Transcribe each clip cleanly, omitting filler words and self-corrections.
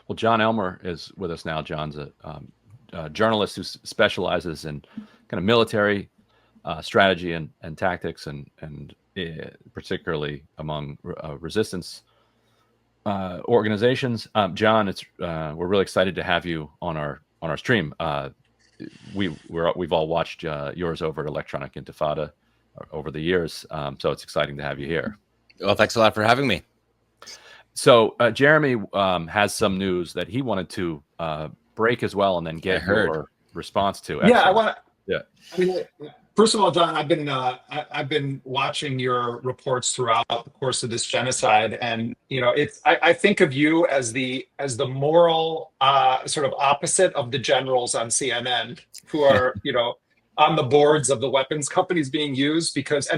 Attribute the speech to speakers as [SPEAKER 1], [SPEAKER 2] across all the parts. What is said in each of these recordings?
[SPEAKER 1] Well, Jon Elmer is with us now. John's a journalist who specializes in kind of military strategy and tactics, and particularly among resistance organizations. John, we're really excited to have you on our stream. We've all watched yours over at Electronic Intifada over the years, so it's exciting to have you here.
[SPEAKER 2] Well, thanks a lot for having me.
[SPEAKER 1] So Jeremy has some news that he wanted to break as well, and then get your response to.
[SPEAKER 3] Excellent. Yeah, I want to. Yeah, I mean, first of all, John, I've been watching your reports throughout the course of this genocide, and I think of you as the moral sort of opposite of the generals on CNN who are on the boards of the weapons companies being used, because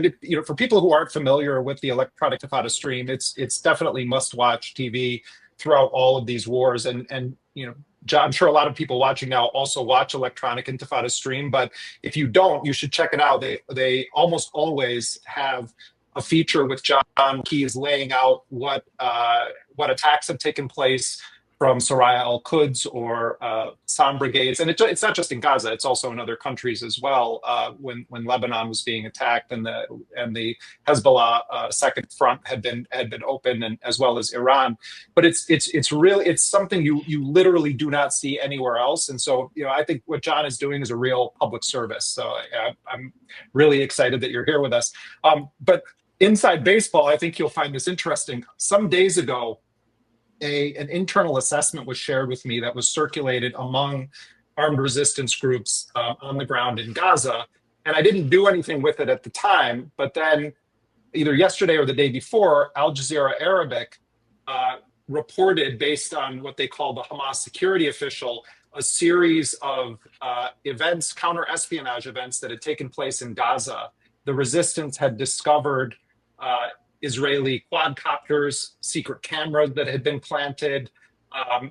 [SPEAKER 3] for people who aren't familiar with the Electronic Intifada stream, it's definitely must-watch TV throughout all of these wars, and John, I'm sure a lot of people watching now also watch Electronic Intifada stream, but if you don't, you should check it out. They almost always have a feature with John Keyes laying out what attacks have taken place from Soraya al-Quds or Sam brigades, and it's not just in Gaza; it's also in other countries as well. When Lebanon was being attacked, and the Hezbollah second front had been open, and as well as Iran. But it's something you literally do not see anywhere else. And so I think what John is doing is a real public service. So I'm really excited that you're here with us. But inside baseball, I think you'll find this interesting. Some days ago, an internal assessment was shared with me that was circulated among armed resistance groups on the ground in Gaza. And I didn't do anything with it at the time, but then either yesterday or the day before, Al Jazeera Arabic reported, based on what they call the Hamas security official, a series of events, counter-espionage events that had taken place in Gaza. The resistance had discovered Israeli quadcopters, secret cameras that had been planted.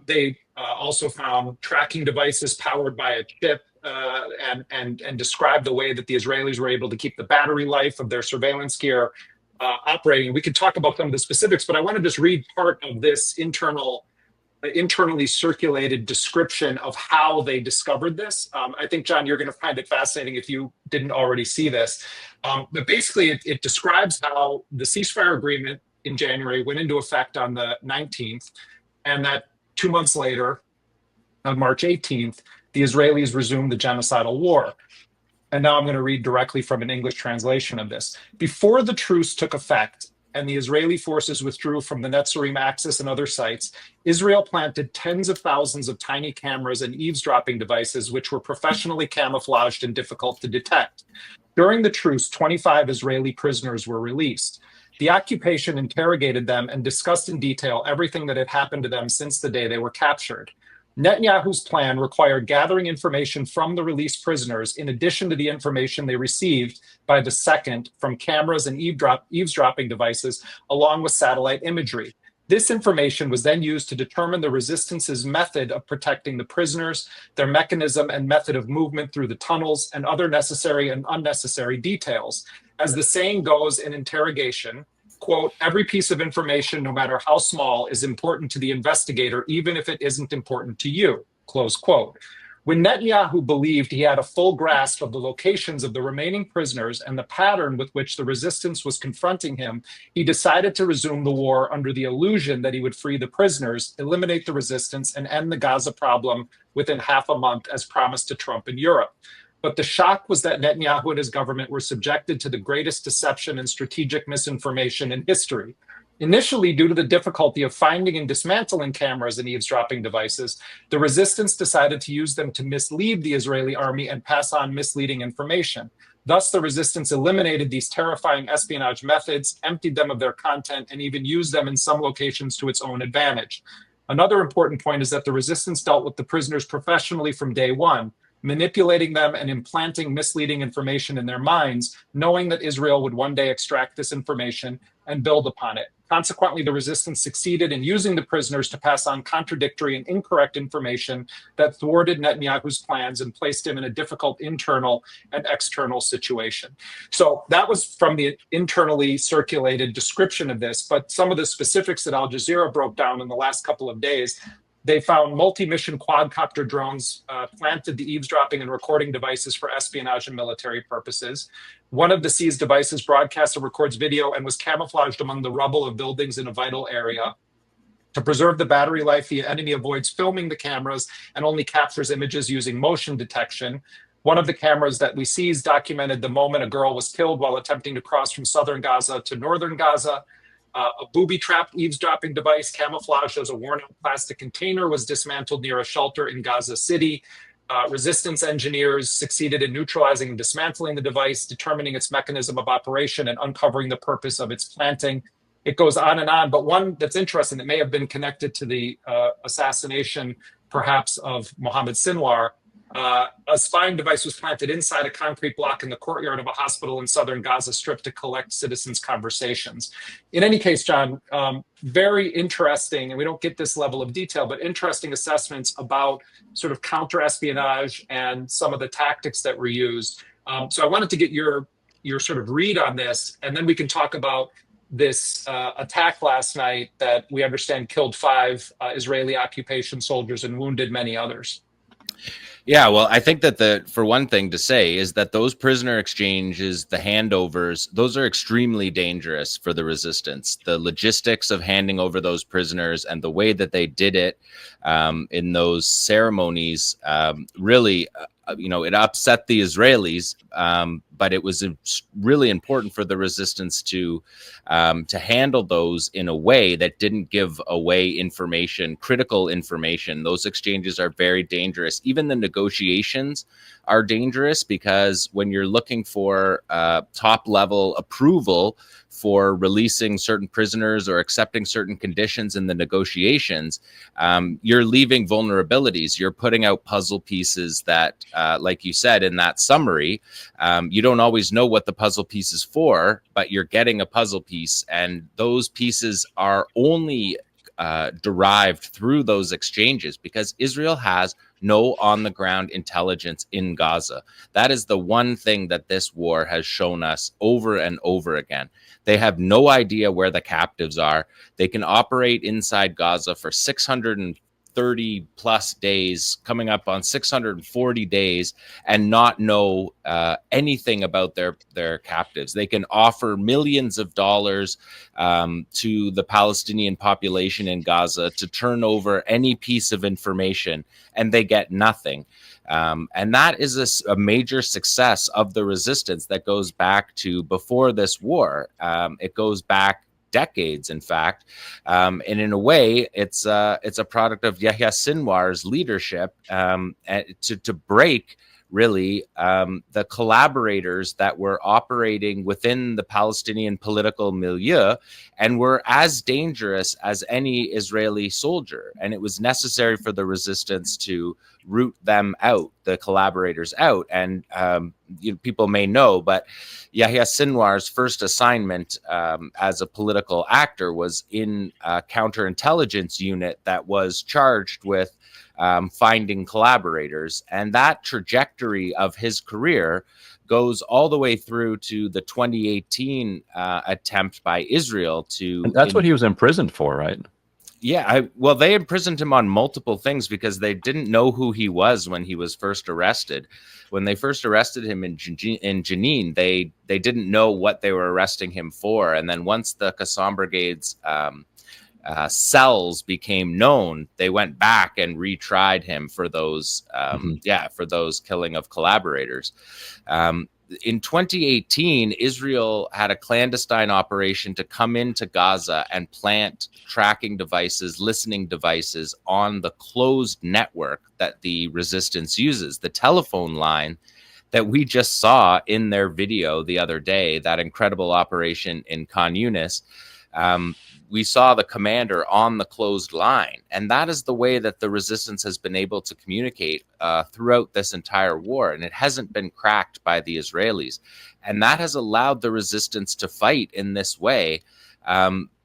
[SPEAKER 3] They also found tracking devices powered by a chip, and described the way that the Israelis were able to keep the battery life of their surveillance gear operating. We could talk about some of the specifics, but I want to just read part of this internally circulated description of how they discovered this. I think, John, you're going to find it fascinating if you didn't already see this. But basically, it describes how the ceasefire agreement in January went into effect on the 19th, and that 2 months later, on March 18th, the Israelis resumed the genocidal war. And now I'm going to read directly from an English translation of this. Before the truce took effect, and the Israeli forces withdrew from the Netzarim axis and other sites, Israel planted tens of thousands of tiny cameras and eavesdropping devices, which were professionally camouflaged and difficult to detect. During the truce, 25 Israeli prisoners were released. The occupation interrogated them and discussed in detail everything that had happened to them since the day they were captured. Netanyahu's plan required gathering information from the released prisoners in addition to the information they received by the second from cameras and eavesdropping devices, along with satellite imagery. This information was then used to determine the resistance's method of protecting the prisoners, their mechanism and method of movement through the tunnels, and other necessary and unnecessary details. As the saying goes in interrogation, quote, every piece of information, no matter how small, is important to the investigator, even if it isn't important to you, close quote. When Netanyahu believed he had a full grasp of the locations of the remaining prisoners and the pattern with which the resistance was confronting him, he decided to resume the war under the illusion that he would free the prisoners, eliminate the resistance, and end the Gaza problem within half a month, as promised to Trump in Europe. But the shock was that Netanyahu and his government were subjected to the greatest deception and strategic misinformation in history. Initially, due to the difficulty of finding and dismantling cameras and eavesdropping devices, the resistance decided to use them to mislead the Israeli army and pass on misleading information. Thus, the resistance eliminated these terrifying espionage methods, emptied them of their content, and even used them in some locations to its own advantage. Another important point is that the resistance dealt with the prisoners professionally from day one, manipulating them and implanting misleading information in their minds, knowing that Israel would one day extract this information and build upon it. Consequently, the resistance succeeded in using the prisoners to pass on contradictory and incorrect information that thwarted Netanyahu's plans and placed him in a difficult internal and external situation. So that was from the internally circulated description of this, but some of the specifics that Al Jazeera broke down in the last couple of days They found multi-mission quadcopter drones planted to eavesdropping and recording devices for espionage and military purposes. One of the seized devices broadcasts or records video and was camouflaged among the rubble of buildings in a vital area. To preserve the battery life, the enemy avoids filming the cameras and only captures images using motion detection. One of the cameras that we seized documented the moment a girl was killed while attempting to cross from southern Gaza to northern Gaza. A booby-trapped eavesdropping device camouflaged as a worn-out plastic container was dismantled near a shelter in Gaza City. Resistance engineers succeeded in neutralizing and dismantling the device, determining its mechanism of operation, and uncovering the purpose of its planting. It goes on and on, but one that's interesting that may have been connected to the assassination, perhaps, of Mohammed Sinwar. A spying device was planted inside a concrete block in the courtyard of a hospital in southern Gaza Strip to collect citizens' conversations. In any case, John, very interesting, and we don't get this level of detail, but interesting assessments about sort of counter-espionage and some of the tactics that were used. So I wanted to get your sort of read on this, and then we can talk about this attack last night that we understand killed 5 Israeli occupation soldiers and wounded many others.
[SPEAKER 2] Yeah, well, I think that for one thing to say is that those prisoner exchanges, the handovers, those are extremely dangerous for the resistance. The logistics of handing over those prisoners and the way that they did it in those ceremonies really, it upset the Israelis, but it was really important for the resistance to handle those in a way that didn't give away information, critical information. Those exchanges are very dangerous. Even the negotiations are dangerous because when you're looking for top level approval for releasing certain prisoners or accepting certain conditions in the negotiations, you're leaving vulnerabilities. You're putting out puzzle pieces that, like you said in that summary, you don't always know what the puzzle piece is for, but you're getting a puzzle piece, and those pieces are only derived through those exchanges because Israel has no on-the-ground intelligence in Gaza. That is the one thing that this war has shown us over and over again. They have no idea where the captives are. They can operate inside Gaza for 630 plus days, coming up on 640 days, and not know anything about their captives. They can offer millions of dollars to the Palestinian population in Gaza to turn over any piece of information, and they get nothing. And that is a major success of the resistance that goes back to before this war. It goes back decades, in fact, and in a way, it's a product of Yahya Sinwar's leadership to break really the collaborators that were operating within the Palestinian political milieu and were as dangerous as any Israeli soldier. And it was necessary for the resistance to root them out, the collaborators out. And people may know, but Yahya Sinwar's first assignment as a political actor was in a counterintelligence unit that was charged with finding collaborators. And that trajectory of his career goes all the way through to the 2018 attempt by Israel to...
[SPEAKER 1] And that's what he was imprisoned for, right?
[SPEAKER 2] Yeah, well, they imprisoned him on multiple things because they didn't know who he was when he was first arrested. When they first arrested him in Jenin, they didn't know what they were arresting him for. And then once the Qassam Brigade's cells became known, they went back and retried him for those, for those killing of collaborators. In 2018, Israel had a clandestine operation to come into Gaza and plant tracking devices, listening devices on the closed network that the resistance uses, the telephone line that we just saw in their video the other day, that incredible operation in Khan Yunis. We saw the commander on the closed line. And that is the way that the resistance has been able to communicate throughout this entire war. And it hasn't been cracked by the Israelis. And that has allowed the resistance to fight in this way.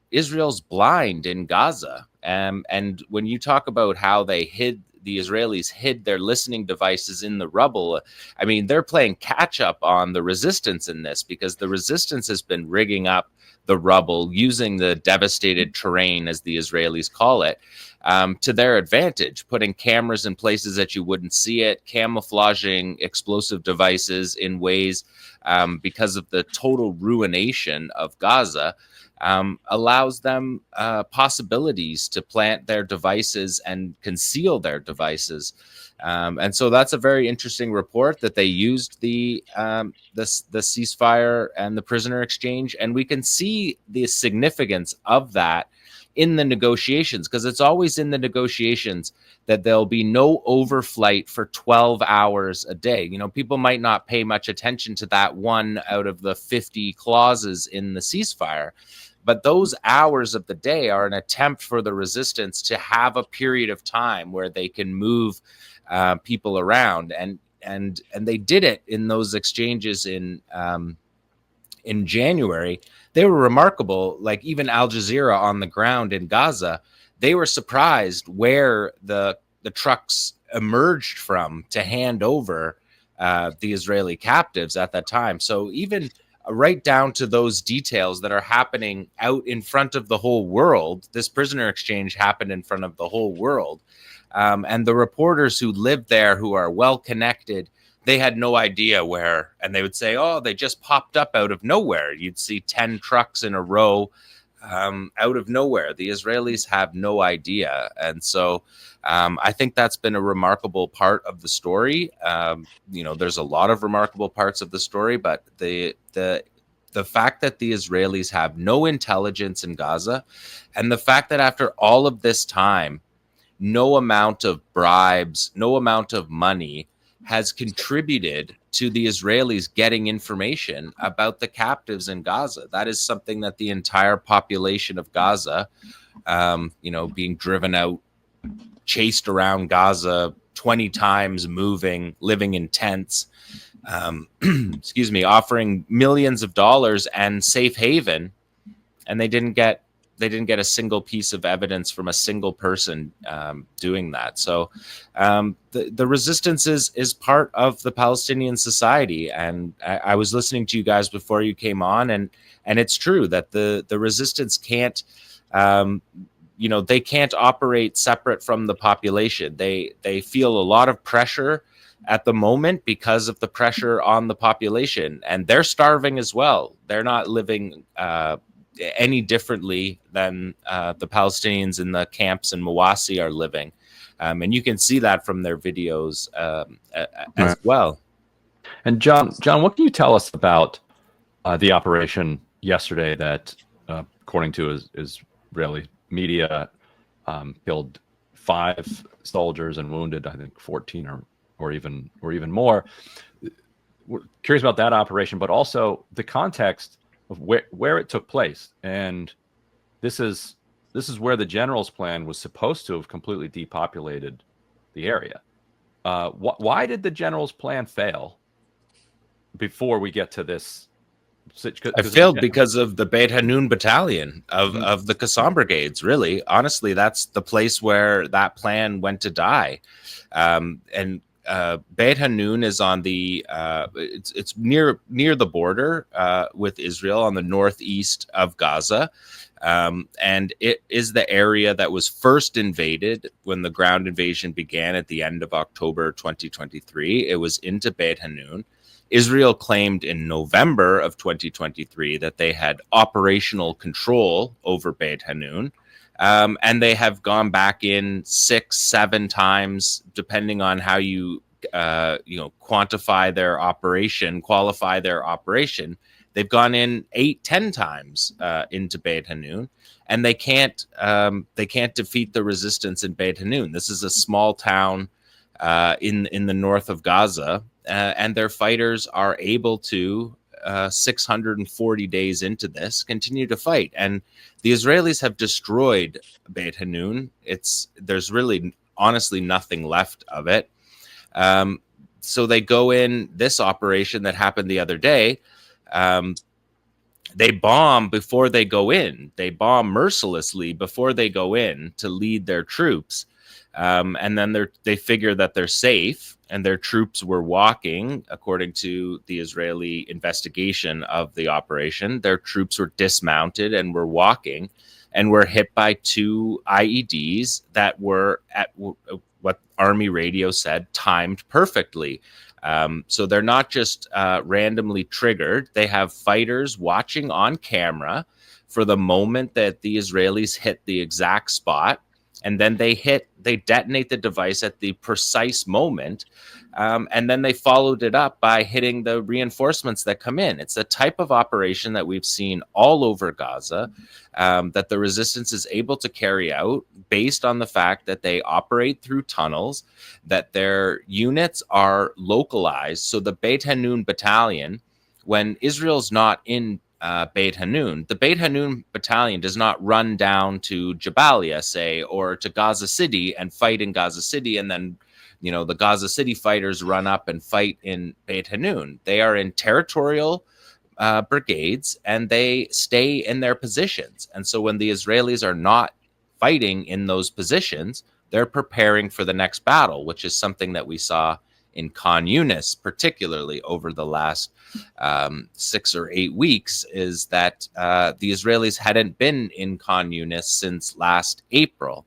[SPEAKER 2] Israel's blind in Gaza. And when you talk about how they hid the Israelis hid their listening devices in the rubble. I mean, they're playing catch up on the resistance in this, because the resistance has been rigging up the rubble, using the devastated terrain, as the Israelis call it, to their advantage, putting cameras in places that you wouldn't see it, camouflaging explosive devices in ways, because of the total ruination of Gaza, allows them possibilities to plant their devices and conceal their devices. And so that's a very interesting report, that they used the ceasefire and the prisoner exchange, and we can see the significance of that in the negotiations, because it's always in the negotiations that there'll be no overflight for 12 hours a day. You know, people might not pay much attention to that one out of the 50 clauses in the ceasefire, but those hours of the day are an attempt for the resistance to have a period of time where they can move people around, and they did it in those exchanges in January. They were remarkable. Like, even Al Jazeera on the ground in Gaza, they were surprised where the trucks emerged from to hand over the Israeli captives at that time. So even right down to those details that are happening out in front of the whole world, this prisoner exchange happened in front of the whole world. And the reporters who lived there, who are well connected, they had no idea where, and they would say, oh, they just popped up out of nowhere. You'd see 10 trucks in a row out of nowhere. The Israelis have no idea. And so I think that's been a remarkable part of the story. You know, there's a lot of remarkable parts of the story, but the fact that the Israelis have no intelligence in Gaza, and the fact that after all of this time, no amount of bribes, no amount of money has contributed to the Israelis getting information about the captives in Gaza. That is something that the entire population of Gaza, you know, being driven out, chased around Gaza 20 times, moving, living in tents, excuse me, offering millions of dollars and safe haven, and they didn't get a single piece of evidence from a single person doing that. So the resistance is part of the Palestinian society. And I was listening to you guys before you came on, and it's true that the resistance can't, you know, they can't operate separate from the population. They feel a lot of pressure at the moment because of the pressure on the population, and they're starving as well. They're not living any differently than the Palestinians in the camps in Mawasi are living. And you can see that from their videos as well.
[SPEAKER 1] And John, what can you tell us about the operation yesterday that, according to Israeli media, killed 5 soldiers and wounded, I think, 14 or even more? We're curious about that operation, but also the context of where it took place. And this is where the general's plan was supposed to have completely depopulated the area. Why did the general's plan fail before we get to this?
[SPEAKER 2] It failed because of the Beit Hanoun battalion of the Qassam brigades. Really, honestly, that's the place where that plan went to die. And Beit Hanoun is on the it's near the border with Israel on the northeast of Gaza, and it is the area that was first invaded when the ground invasion began at the end of October 2023. It was into Beit Hanoun. Israel claimed in November of 2023 that they had operational control over Beit Hanoun. And they have gone back in 6-7 times, depending on how you quantify their operation, qualify their operation. They've gone in 8-10 times into Beit Hanoun, and they can't defeat the resistance in Beit Hanoun. This is a small town in the north of Gaza, and their fighters are able to 640 days into this continue to fight. And the Israelis have destroyed Beit Hanoun. There's really honestly nothing left of it. So they go in this operation that happened the other day. They bomb before they go in. They bomb mercilessly before they go in to lead their troops. And then they figure that they're safe, and their troops were walking, according to the Israeli investigation of the operation. Their troops were dismounted and were walking, and were hit by 2 IEDs that were at what Army radio said timed perfectly. So they're not just randomly triggered. They have fighters watching on camera for the moment that the Israelis hit the exact spot, and then they detonate the device at the precise moment, and then they followed it up by hitting the reinforcements that come in. It's a type of operation that we've seen all over Gaza, that the resistance is able to carry out based on the fact that they operate through tunnels, that their units are localized. So the Beit Hanoun battalion, when Israel's not in Beit Hanoun, the Beit Hanoun battalion does not run down to Jabalia, say, or to Gaza City and fight in Gaza City, and then the Gaza City fighters run up and fight in Beit Hanoun. They are in territorial brigades, and they stay in their positions. And so when the Israelis are not fighting in those positions, they're preparing for the next battle, which is something that we saw in Khan Yunis, particularly over the last 6 or 8 weeks, is that the Israelis hadn't been in Khan Yunis since last April,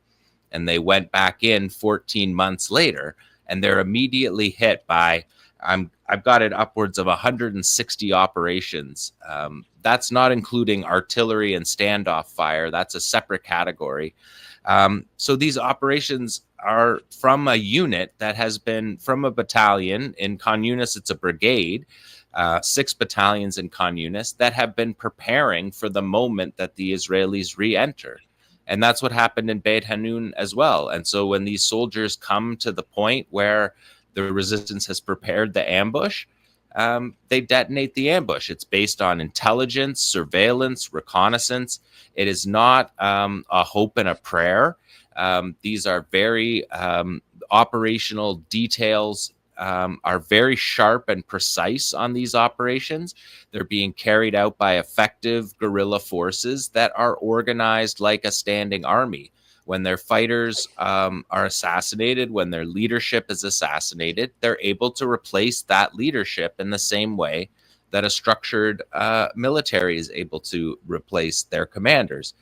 [SPEAKER 2] and they went back in 14 months later, and they're immediately hit by, I've got it upwards of 160 operations. That's not including artillery and standoff fire. That's a separate category. So these operations are from a unit that has been from a battalion. In Khan Yunis, it's a brigade, 6 battalions in Khan Yunis that have been preparing for the moment that the Israelis re-enter. And that's what happened in Beit Hanoun as well. And so when these soldiers come to the point where the resistance has prepared the ambush, they detonate the ambush. It's based on intelligence, surveillance, reconnaissance. It is not a hope and a prayer. These are very operational details, are very sharp and precise on these operations. They're being carried out by effective guerrilla forces that are organized like a standing army. When their fighters are assassinated, when their leadership is assassinated, they're able to replace that leadership in the same way that a structured military is able to replace their commanders.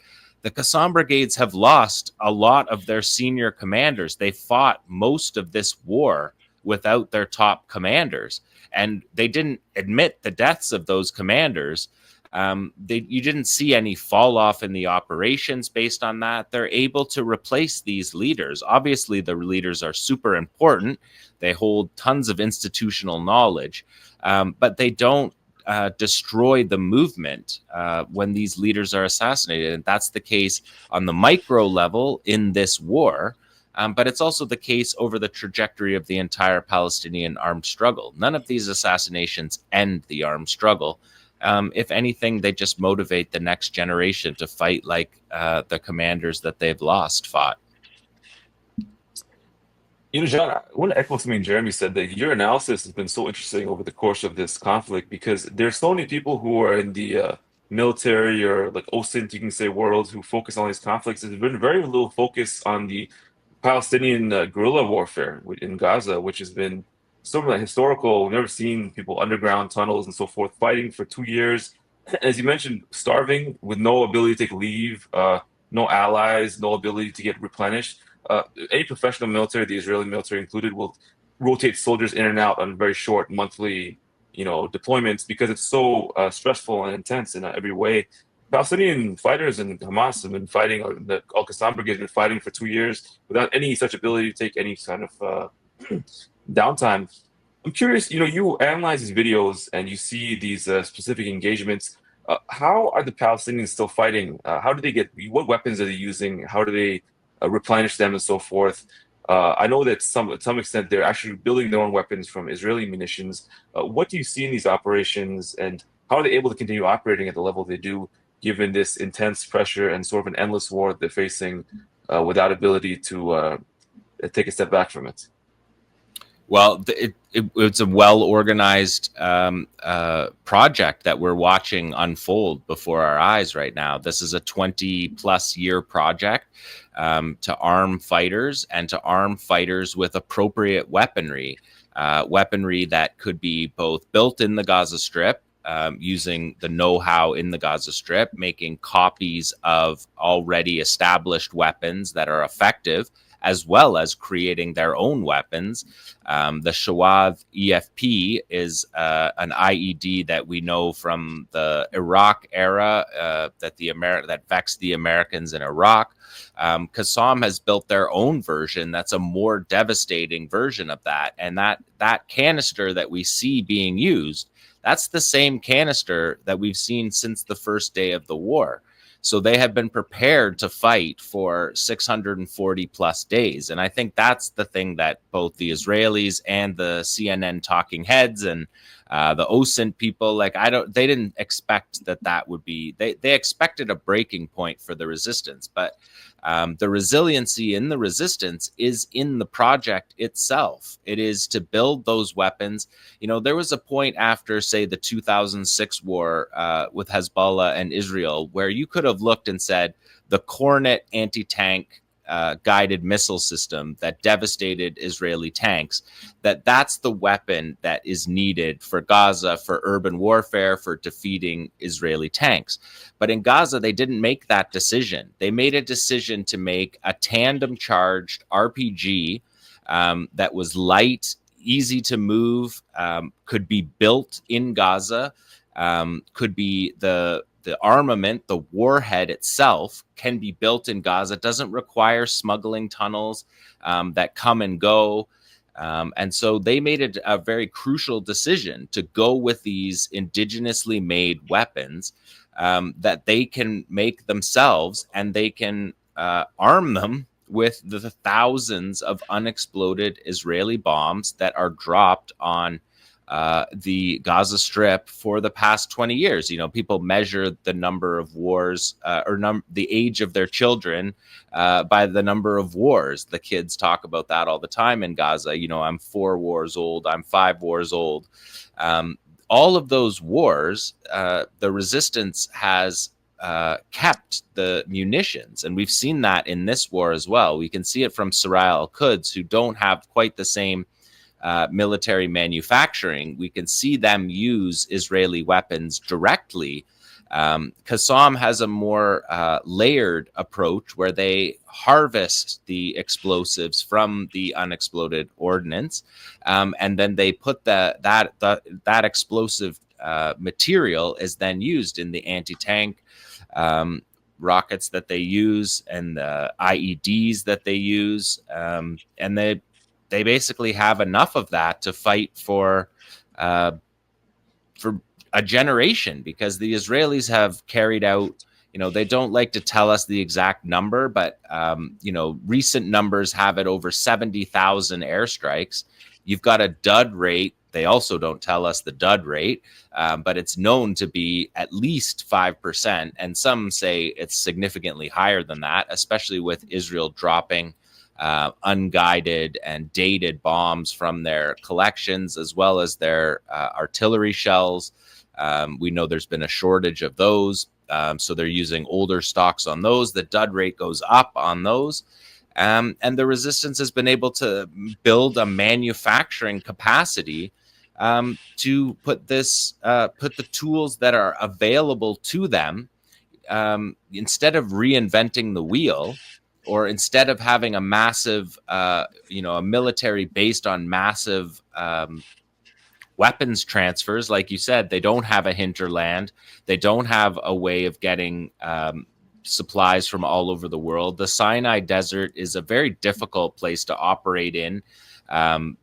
[SPEAKER 2] The Qassam brigades have lost a lot of their senior commanders. They fought most of this war without their top commanders, and they didn't admit the deaths of those commanders. You didn't see any fall off in the operations based on that. They're able to replace these leaders. Obviously, the leaders are super important. They hold tons of institutional knowledge, but they don't destroy the movement when these leaders are assassinated. And that's the case on the micro level in this war. But it's also the case over the trajectory of the entire Palestinian armed struggle. None of these assassinations end the armed struggle. If anything, they just motivate the next generation to fight like the commanders that they've lost fought.
[SPEAKER 4] John, I want to echo something Jeremy said, that your analysis has been so interesting over the course of this conflict, because there's so many people who are in the military or like OSINT, you can say, world, who focus on these conflicts. There's been very little focus on the Palestinian guerrilla warfare in Gaza, which has been sort of historical. We've never seen people underground tunnels and so forth fighting for 2 years. As you mentioned, starving with no ability to take leave, no allies, no ability to get replenished. Any professional military, the Israeli military included, will rotate soldiers in and out on very short monthly, deployments, because it's so stressful and intense in every way. Palestinian fighters and Hamas have been fighting, or the Al-Qassam brigade has been fighting for 2 years without any such ability to take any kind of downtime. I'm curious, you analyze these videos and you see these specific engagements. How are the Palestinians still fighting? How do they what weapons are they using? How do they replenish them and so forth? I know that to some extent they're actually building their own weapons from Israeli munitions. What do you see in these operations, and how are they able to continue operating at the level they do, given this intense pressure and sort of an endless war they're facing without ability to take a step back from it?
[SPEAKER 2] Well, it's a well-organized project that we're watching unfold before our eyes right now. This is a 20-plus year project to arm fighters and to arm fighters with appropriate weaponry, weaponry that could be both built in the Gaza Strip, using the know-how in the Gaza Strip, making copies of already established weapons that are effective, as well as creating their own weapons. The Shawad EFP is an IED that we know from the Iraq era that vexed the Americans in Iraq. Qassam has built their own version that's a more devastating version of that. And that canister that we see being used, that's the same canister that we've seen since the first day of the war. So they have been prepared to fight for 640 plus days. And I think that's the thing that both the Israelis and the CNN talking heads and the OSINT people, they didn't expect that would be, they expected a breaking point for the resistance, but the resiliency in the resistance is in the project itself. It is to build those weapons. You know, there was a point after, say, the 2006 war with Hezbollah and Israel, where you could have looked and said the Kornet anti-tank guided missile system that devastated Israeli tanks, that's the weapon that is needed for Gaza, for urban warfare, for defeating Israeli tanks. But in Gaza, they didn't make that decision. They made a decision to make a tandem charged RPG that was light, easy to move, could be built in Gaza, could be the armament, the warhead itself can be built in Gaza. It doesn't require smuggling tunnels that come and go. And so they made a very crucial decision to go with these indigenously made weapons that they can make themselves, and they can arm them with the thousands of unexploded Israeli bombs that are dropped on the Gaza Strip for the past 20 years. You know, people measure the number of wars the age of their children by the number of wars. The kids talk about that all the time in Gaza. You know, I'm 4 wars old, I'm 5 wars old. All of those wars, the resistance has kept the munitions, and we've seen that in this war as well. We can see it from Saraya al-Quds, who don't have quite the same military manufacturing. We can see them use Israeli weapons directly. Qassam has a more layered approach where they harvest the explosives from the unexploded ordnance, and then they put that explosive material is then used in the anti-tank rockets that they use and the IEDs that they use, and they basically have enough of that to fight for a generation, because the Israelis have carried out, you know, they don't like to tell us the exact number, but, you know, recent numbers have it over 70,000 airstrikes. You've got a dud rate. They also don't tell us the dud rate, but it's known to be at least 5%. And some say it's significantly higher than that, especially with Israel dropping unguided and dated bombs from their collections, as well as their artillery shells. We know there's been a shortage of those, so they're using older stocks on those. The dud rate goes up on those, and the resistance has been able to build a manufacturing capacity to put the tools that are available to them, instead of reinventing the wheel, or instead of having a massive, a military based on massive weapons transfers. Like you said, they don't have a hinterland. They don't have a way of getting supplies from all over the world. The Sinai Desert is a very difficult place to operate in. And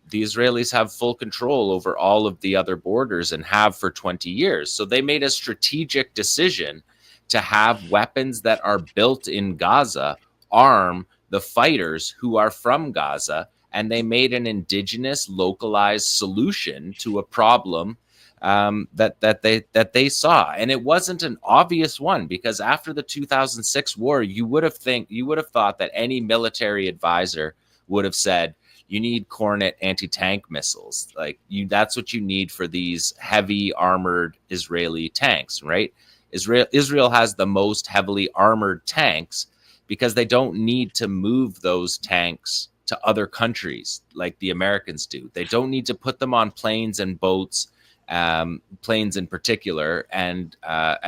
[SPEAKER 2] the Israelis have full control over all of the other borders and have for 20 years. So they made a strategic decision to have weapons that are built in Gaza arm the fighters who are from Gaza, and they made an indigenous, localized solution to a problem that they saw. And it wasn't an obvious one, because after the 2006 war, you would have thought that any military advisor would have said, You need Cornet anti-tank missiles. Like that's what you need for these heavy armored Israeli tanks, right? Israel has the most heavily armored tanks because they don't need to move those tanks to other countries like the Americans do. They don't need to put them on planes and boats, planes in particular, and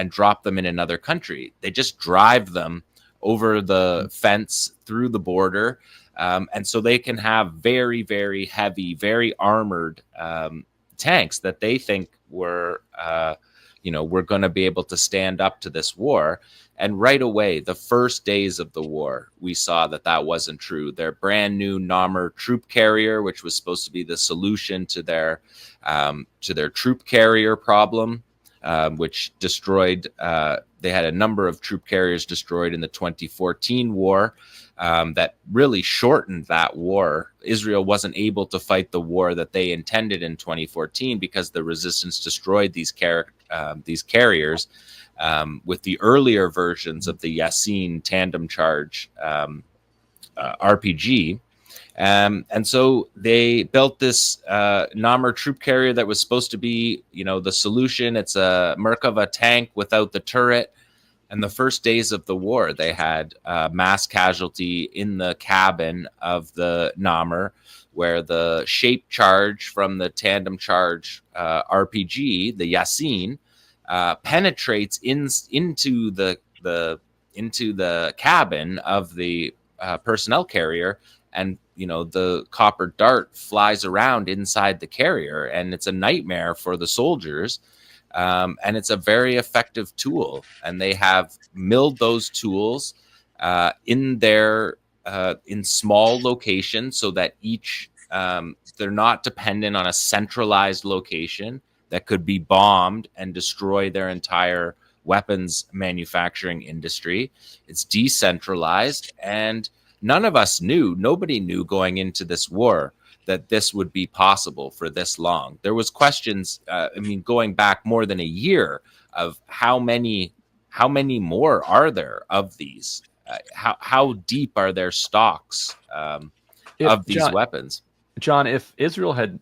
[SPEAKER 2] drop them in another country. They just drive them over the fence through the border. And so they can have very, very heavy, very armored tanks that they think were going to be able to stand up to this war. And right away, the first days of the war, we saw that wasn't true. Their brand new Namur troop carrier, which was supposed to be the solution to their troop carrier problem, which destroyed. They had a number of troop carriers destroyed in the 2014 war. That really shortened that war. Israel wasn't able to fight the war that they intended in 2014 because the resistance destroyed these carriers with the earlier versions of the Yasin tandem charge RPG. And so they built this Namur troop carrier that was supposed to be, the solution. It's a Merkava tank without the turret. And the first days of the war, they had mass casualty in the cabin of the Namur, where the shape charge from the tandem charge RPG, the Yasin, penetrates into the cabin of the personnel carrier, and the copper dart flies around inside the carrier, and it's a nightmare for the soldiers. And it's a very effective tool, and they have milled those tools in small locations so that each they're not dependent on a centralized location that could be bombed and destroy their entire weapons manufacturing industry. It's decentralized, and nobody knew going into this war that this would be possible for this long. There was questions, going back more than a year, of how many more are there of these? How deep are their stocks of these weapons?
[SPEAKER 1] John, if Israel had,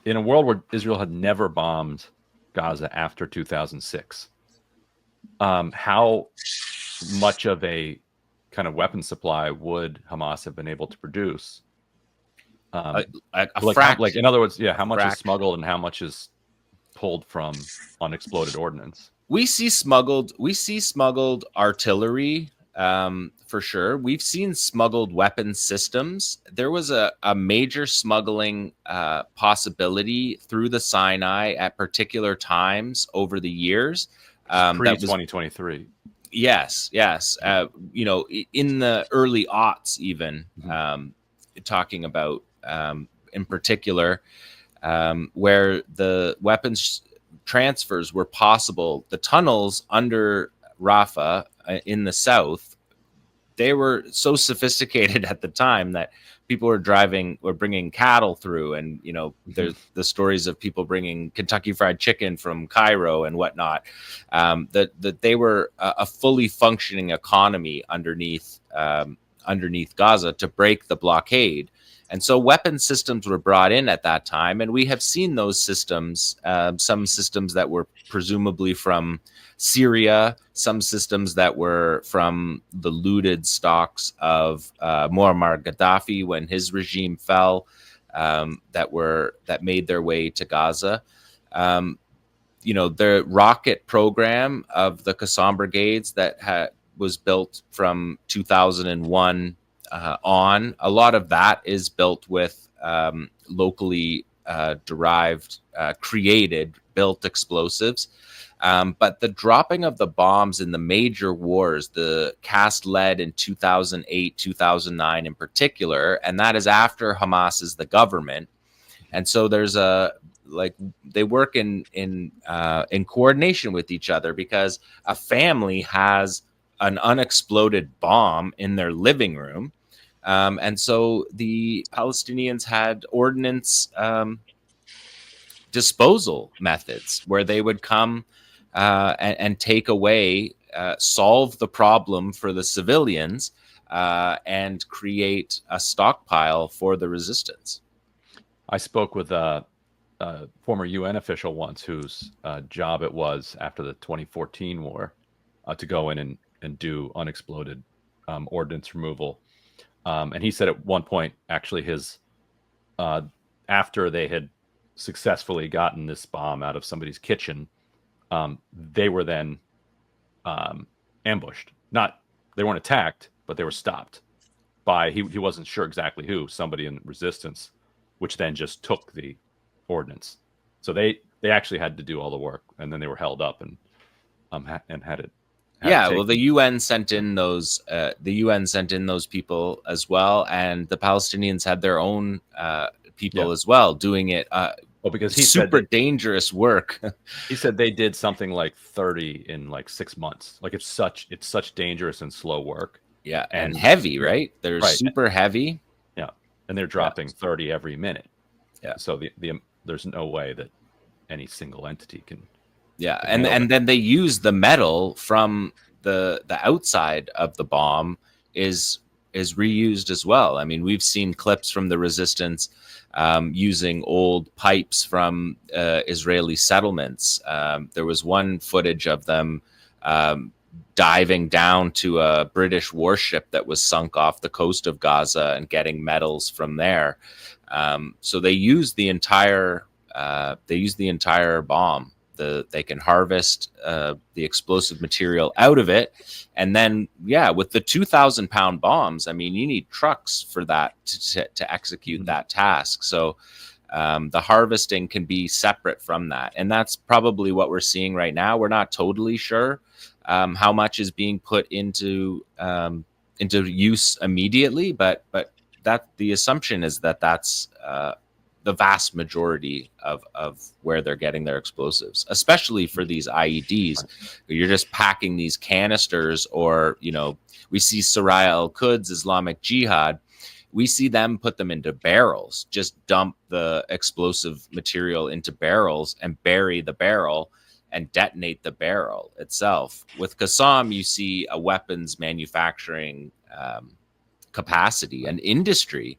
[SPEAKER 1] in a world where Israel had never bombed Gaza after 2006, how much of a kind of weapon supply would Hamas have been able to produce? In other words, how much is smuggled and how much is pulled from unexploded ordnance?
[SPEAKER 2] We see smuggled artillery, for sure. We've seen smuggled weapon systems. There was a major smuggling possibility through the Sinai at particular times over the years.
[SPEAKER 1] Pre-2023.
[SPEAKER 2] Yes. In the early aughts, even, talking about in particular, where the weapons transfers were possible. The tunnels under Rafah in the south, they were so sophisticated at the time that people were bringing cattle through, and there's the stories of people bringing Kentucky Fried Chicken from Cairo and whatnot. That they were a fully functioning economy underneath Gaza to break the blockade. And so weapon systems were brought in at that time, and we have seen those systems, some systems that were presumably from Syria, some systems that were from the looted stocks of Muammar Gaddafi when his regime fell, that made their way to Gaza. The rocket program of the Qassam brigades that was built from 2001 on. A lot of that is built with locally derived, built explosives. But the dropping of the bombs in the major wars, the cast lead in 2008, 2009 in particular, and that is after Hamas is the government. And so there's they work in coordination with each other, because a family has an unexploded bomb in their living room. And so the Palestinians had ordnance disposal methods where they would come and take away, solve the problem for the civilians, and create a stockpile for the resistance.
[SPEAKER 1] I spoke with a former UN official once whose job it was after the 2014 war to go in and do unexploded ordnance removal. And he said at one point, actually, his after they had successfully gotten this bomb out of somebody's kitchen, they were then ambushed. They weren't attacked, but they were stopped by he wasn't sure exactly who, somebody in resistance, which then just took the ordnance. So they actually had to do all the work, and then they were held up and had it.
[SPEAKER 2] Well, the UN sent in those people as well, and the Palestinians had their own people as well doing it.
[SPEAKER 1] Because he
[SPEAKER 2] super
[SPEAKER 1] said
[SPEAKER 2] dangerous work.
[SPEAKER 1] He said they did something like 30 in like 6 months. Like it's such dangerous and slow work.
[SPEAKER 2] Yeah, and heavy, right? They're super heavy.
[SPEAKER 1] Yeah, and they're dropping 30 every minute.
[SPEAKER 2] Yeah.
[SPEAKER 1] So there's no way that any single entity can.
[SPEAKER 2] Yeah, and then they use the metal from the outside of the bomb is reused as well. I mean, we've seen clips from the resistance using old pipes from Israeli settlements. There was one footage of them diving down to a British warship that was sunk off the coast of Gaza and getting metals from there. So they use the entire bomb. They can harvest the explosive material out of it, and then with the 2,000-pound bombs, I mean, you need trucks for that to execute that task. So the harvesting can be separate from that, and that's probably what we're seeing right now. We're not totally sure how much is being put into use immediately, but that the assumption is that that's the vast majority of where they're getting their explosives, especially for these IEDs. You're just packing these canisters, or, we see Saraya al-Quds, Islamic Jihad. We see them put them into barrels, just dump the explosive material into barrels and bury the barrel and detonate the barrel itself. With Qassam, you see a weapons manufacturing capacity, an industry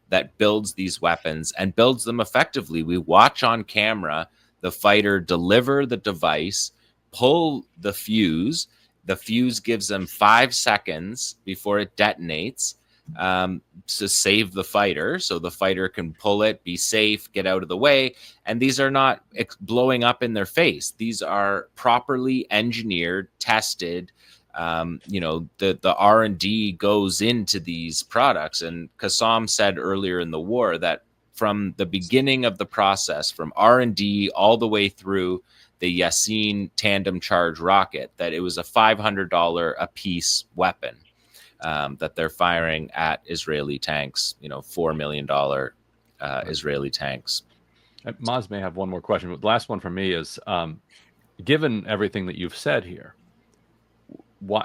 [SPEAKER 2] that builds these weapons and builds them effectively. We watch on camera the fighter deliver the device, pull the fuse. The fuse gives them 5 seconds before it detonates to save the fighter, so the fighter can pull it, be safe, get out of the way. And these are not blowing up in their face. These are properly engineered, tested. The R&D goes into these products. And Qassam said earlier in the war that from the beginning of the process, from R&D all the way through the Yasin tandem charge rocket, that it was a $500 a piece weapon that they're firing at Israeli tanks, $4 million Israeli tanks.
[SPEAKER 1] Maz may have one more question, but the last one for me is, given everything that you've said here,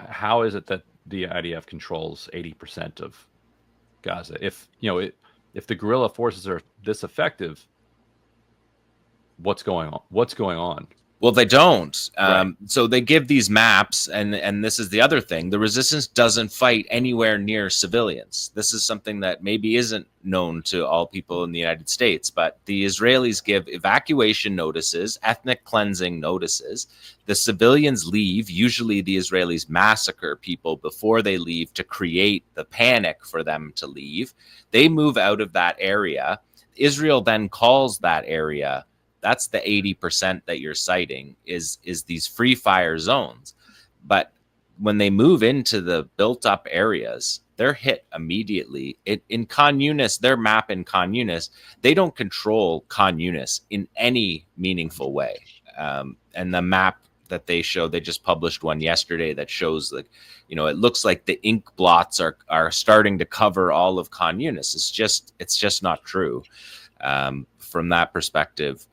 [SPEAKER 1] how is it that the IDF controls 80% of Gaza? If the guerrilla forces are this effective, what's going on?
[SPEAKER 2] Well, they don't.
[SPEAKER 1] Right.
[SPEAKER 2] So they give these maps, and this is the other thing. The resistance doesn't fight anywhere near civilians. This is something that maybe isn't known to all people in the United States, but the Israelis give evacuation notices, ethnic cleansing notices. The civilians leave. Usually the Israelis massacre people before they leave to create the panic for them to leave. They move out of that area. Israel then calls that area, that's the 80% that you're citing, is these free fire zones. But when they move into the built up areas, they're hit immediately. In Khan Yunis, their map in Khan Yunis, they don't control Khan Yunis in any meaningful way. And the map that they show, they just published one yesterday that shows, like, it looks like the ink blots are starting to cover all of Khan Yunis. It's just not true. From that perspective,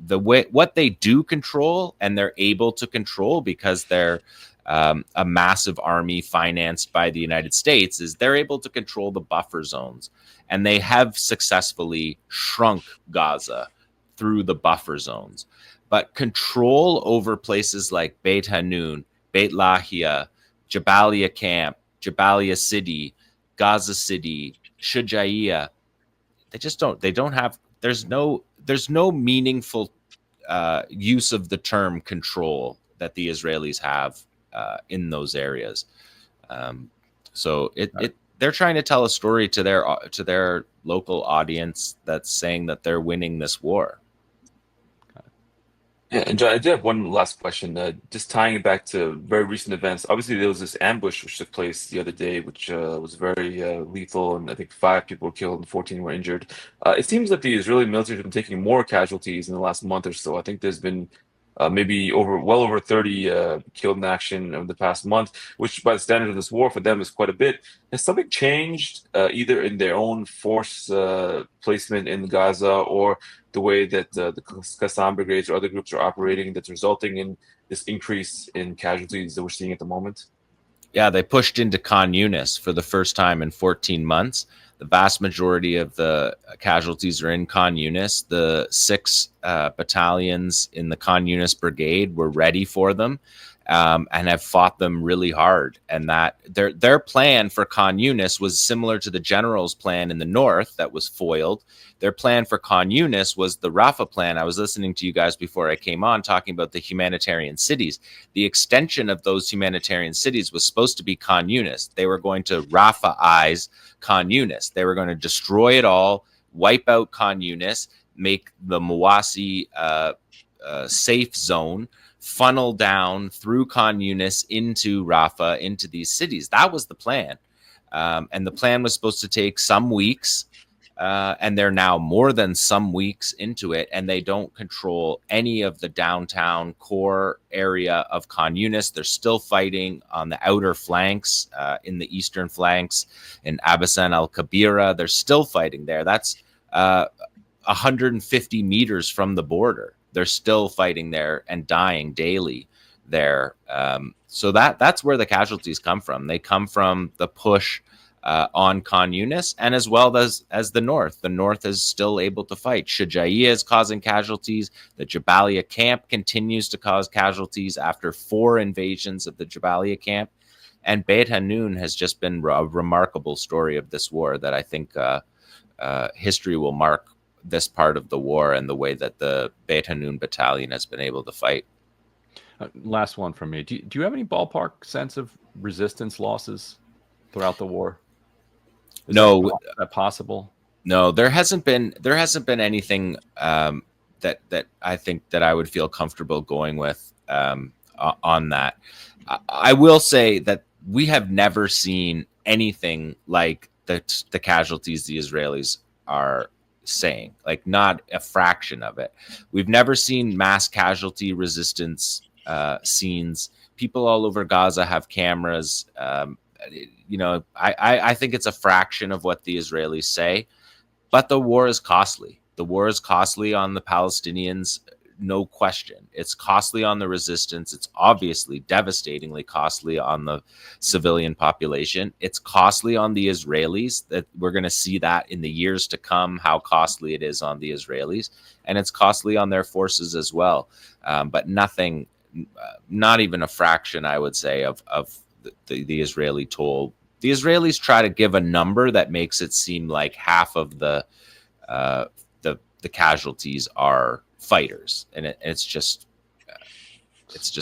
[SPEAKER 2] what they do control, and they're able to control because they're a massive army financed by the United States, is they're able to control the buffer zones, and they have successfully shrunk Gaza through the buffer zones. But control over places like Beit Hanoun, Beit Lahia, Jabalia Camp, Jabalia City, Gaza City, Shujaiya. They don't have, there's no meaningful use of the term control that the Israelis have in those areas. So they're trying to tell a story to their local audience that's saying that they're winning this war.
[SPEAKER 4] Yeah, and John, I do have one last question. Just tying it back to very recent events. Obviously, there was this ambush which took place the other day, which was very lethal, and I think 5 people were killed and 14 were injured. It seems that the Israeli military has been taking more casualties in the last month or so. I think there's been maybe well over 30 killed in action over the past month, which by the standards of this war for them is quite a bit. Has something changed either in their own force placement in Gaza or the way that the Qassam brigades or other groups are operating that's resulting in this increase in casualties that we're seeing at the moment?
[SPEAKER 2] Yeah, they pushed into Khan Yunis for the first time in 14 months. The vast majority of the casualties are in Khan Yunis. The 6 battalions in the Khan Yunis brigade were ready for them and have fought them really hard. And that their plan for Khan Yunis was similar to the general's plan in the north that was foiled. Their plan for Khan Yunis was the Rafah plan. I was listening to you guys before I came on talking about the humanitarian cities. The extension of those humanitarian cities was supposed to be Khan Yunis. They were going to Rafah-ize Khan Yunis. They were going to destroy it all, wipe out Khan Yunis, make the Mawasi safe zone, funnel down through Khan Yunis into Rafah, into these cities. That was the plan. And the plan was supposed to take some weeks. And they're now more than some weeks into it, and they don't control any of the downtown core area of Khan Yunis. They're still fighting on the outer flanks, in the eastern flanks, in Abasan al-Kabira. They're still fighting there. That's 150 meters from the border. They're still fighting there and dying daily there. So that's where the casualties come from. They come from the push on Khan Yunis, and as well as the north. The north is still able to fight. Shujaiya is causing casualties. The Jabalia camp continues to cause casualties after 4 invasions of the Jabalia camp. And Beit Hanoun has just been a remarkable story of this war that I think history will mark this part of the war and the way that the Beit Hanoun battalion has been able to fight.
[SPEAKER 1] Last one from me. Do you have any ballpark sense of resistance losses throughout the war? Is that possible?
[SPEAKER 2] No, there hasn't been anything that I think that I would feel comfortable going with on that. I will say that we have never seen anything like the casualties the Israelis are saying, like not a fraction of it. We've never seen mass casualty resistance scenes. People all over Gaza have cameras. I think it's a fraction of what the Israelis say, but the war is costly. The war is costly on the Palestinians, no question. It's costly on the resistance. It's obviously devastatingly costly on the civilian population. It's costly on the Israelis. That we're going to see that in the years to come, how costly it is on the Israelis, and it's costly on their forces as well. But nothing, not even a fraction, I would say, of the Israeli toll. The Israelis try to give a number that makes it seem like half of the casualties are fighters, and it's just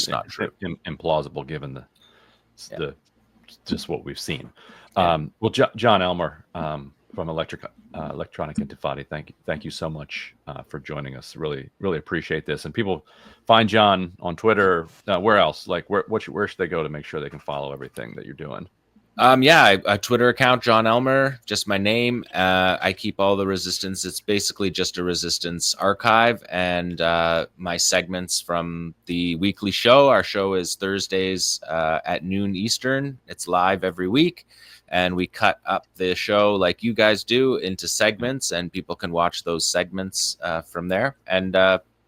[SPEAKER 2] not true.
[SPEAKER 1] Implausible given the just what we've seen. Well, Jon Elmer from Electronic Intifadi, thank you so much for joining us. Really appreciate this. And people find Jon on Twitter. Where else? Like where should they go to make sure they can follow everything that you're doing?
[SPEAKER 2] A Twitter account, Jon Elmer, just my name. I keep all the resistance. It's basically just a resistance archive, and my segments from the weekly show. Our show is Thursdays at noon Eastern. It's live every week, and we cut up the show like you guys do into segments, and people can watch those segments from there. And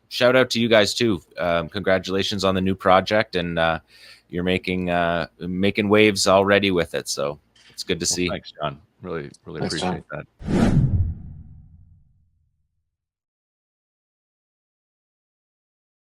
[SPEAKER 2] shout out to you guys too. Congratulations on the new project, and you're making waves already with it, so it's good to see.
[SPEAKER 1] Thanks, Jon. Really
[SPEAKER 3] Thanks,
[SPEAKER 1] appreciate
[SPEAKER 3] Jon.
[SPEAKER 1] that.